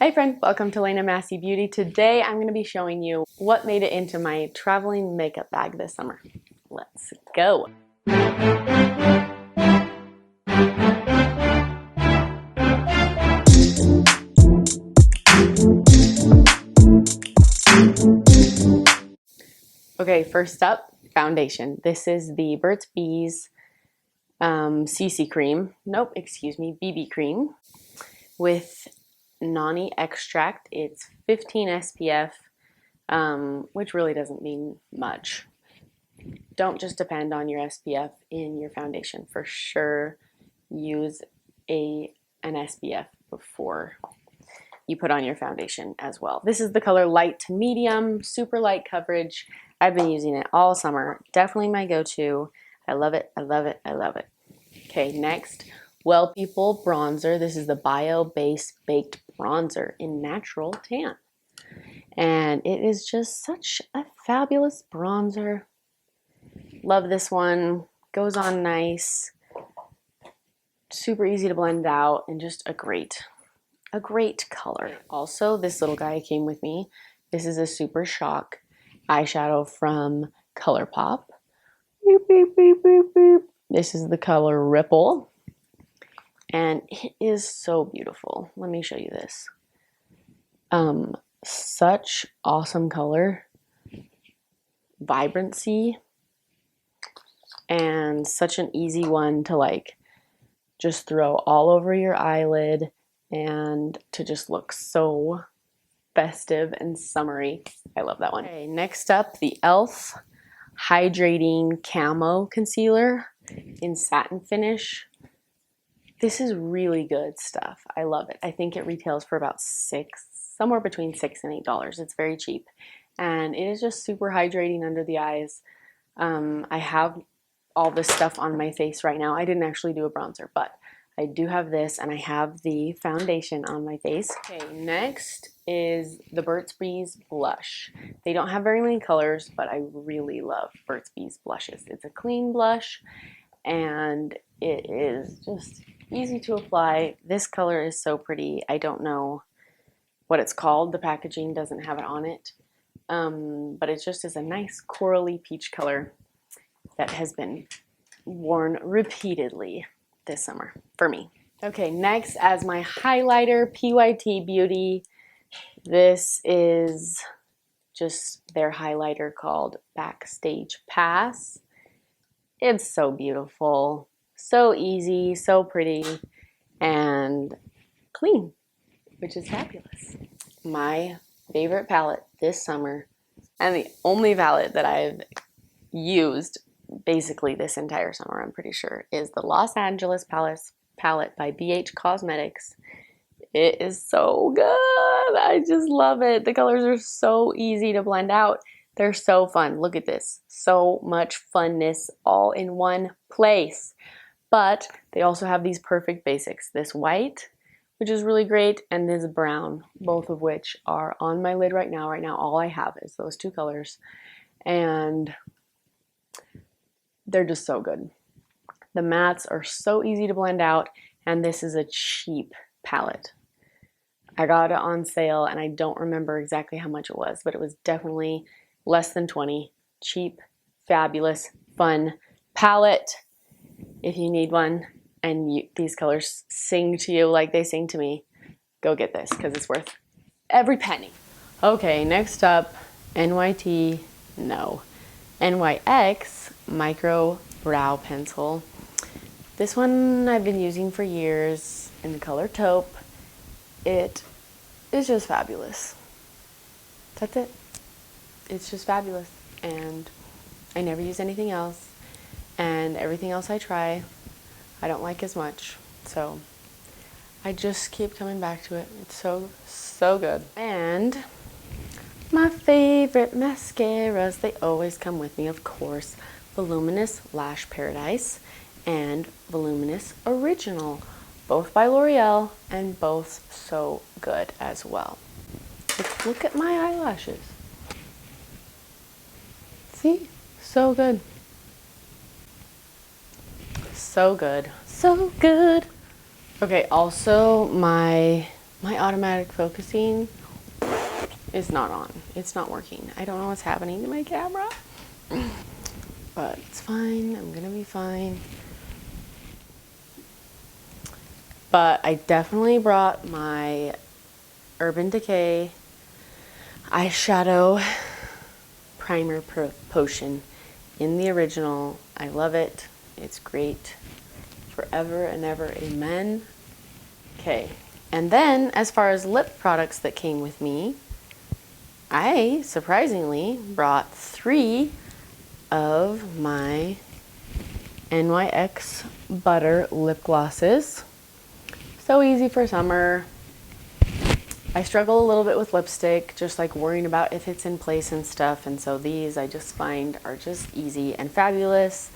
Hi friend, welcome to Lena Massey Beauty. Today I'm going to be showing you what made it into my traveling makeup bag this summer. Let's go. Okay, first up, foundation. This is the Burt's Bees CC cream. Nope, excuse me, BB cream with noni extract. It's 15 SPF, which really doesn't mean much. Don't just depend on your SPF in your foundation. For sure, use an SPF before you put on your foundation as well. This is the color light to medium, super light coverage. I've been using it all summer. Definitely my go-to. I love it, I love it, I love it. Okay, next, Well People bronzer. This is the Bio Base Baked Bronzer in Natural Tan. And it is just such a fabulous bronzer. Love this one. Goes on nice. Super easy to blend out and just a great color. Also, this little guy came with me. This is a Super Shock eyeshadow from ColourPop. Beep, beep, beep, beep, beep. This is the color Ripple. And it is so beautiful. Let me show you this. Such awesome color. Vibrancy. And such an easy one to like just throw all over your eyelid and to just look so festive and summery. I love that one. Okay, next up, the e.l.f. Hydrating Camo Concealer in satin finish. This is really good stuff. I love it. I think it retails for about somewhere between $6 and $8. It's very cheap. And it is just super hydrating under the eyes. I have all this stuff on my face right now. I didn't actually do a bronzer, but I do have this and I have the foundation on my face. Okay, next is the Burt's Bees blush. They don't have very many colors, but I really love Burt's Bees blushes. It's a clean blush and it is just easy to apply. This color is so pretty. I don't know what it's called. The packaging doesn't have it on it, but it just is a nice corally peach color that has been worn repeatedly this summer for me. Okay, next as my highlighter, PYT Beauty. This is just their highlighter called Backstage Pass. It's so beautiful, so easy, so pretty, and clean, which is fabulous. My favorite palette this summer, and the only palette that I've used basically this entire summer, I'm pretty sure, is the Los Angeles palette by BH Cosmetics. It is so good. I just love it. The colors are so easy to blend out. They're so fun. Look at this. So much funness all in one place. But they also have these perfect basics. This white, which is really great, and this brown, both of which are on my lid right now. Right now, all I have is those two colors. And they're just so good. The mattes are so easy to blend out, and this is a cheap palette. I got it on sale, and I don't remember exactly how much it was, but it was definitely less than 20. Cheap, fabulous, fun palette. If you need one, and these colors sing to you like they sing to me, go get this, because it's worth every penny. Okay, next up, NYX Micro Brow Pencil. This one I've been using for years in the color taupe. It is just fabulous. That's it. It's just fabulous. And I never use anything else. And everything else I try, I don't like as much. So I just keep coming back to it. It's so, so good. And my favorite mascaras, they always come with me, of course. Voluminous Lash Paradise and Voluminous Original, both by L'Oreal and both so good as well. Look at my eyelashes. See? So good. So good. So good. Okay, also my My automatic focusing is not on. It's not working. I don't know what's happening to my camera. But it's fine. I'm gonna be fine. But I definitely brought my Urban Decay eyeshadow primer potion in the original. I love it. It's great. Forever and ever, amen. Okay. And then, as far as lip products that came with me, I surprisingly brought 3 of my NYX Butter lip glosses. So easy for summer. I struggle a little bit with lipstick, just like worrying about if it's in place and stuff, and so these I just find are just easy and fabulous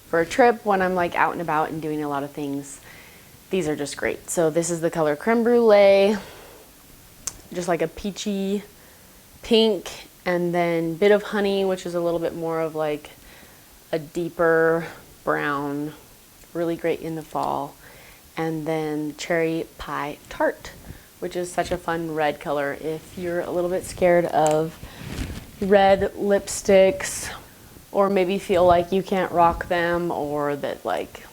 for a trip when I'm like out and about and doing a lot of things. These are just great. So this is the color Creme Brulee, just like a peachy pink, and then Bit of Honey, which is a little bit more of like a deeper brown, really great in the fall, and then Cherry Pie Tart, which is such a fun red color if you're a little bit scared of red lipsticks, or maybe feel like you can't rock them, or that like,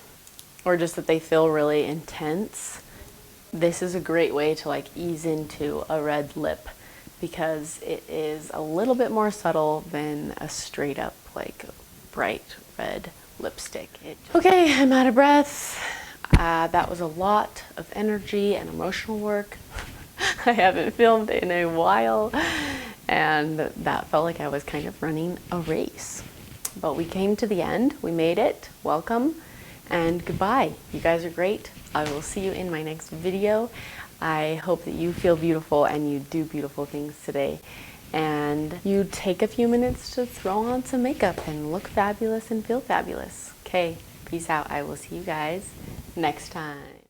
or just that they feel really intense. This is a great way to like ease into a red lip because it is a little bit more subtle than a straight up like bright red lipstick. Okay, I'm out of breath. That was a lot of energy and emotional work. I haven't filmed in a while, and that felt like I was kind of running a race. But we came to the end. We made it. Welcome and goodbye. You guys are great. I will see you in my next video. I hope that you feel beautiful and you do beautiful things today. And you take a few minutes to throw on some makeup and look fabulous and feel fabulous. Okay, peace out. I will see you guys next time.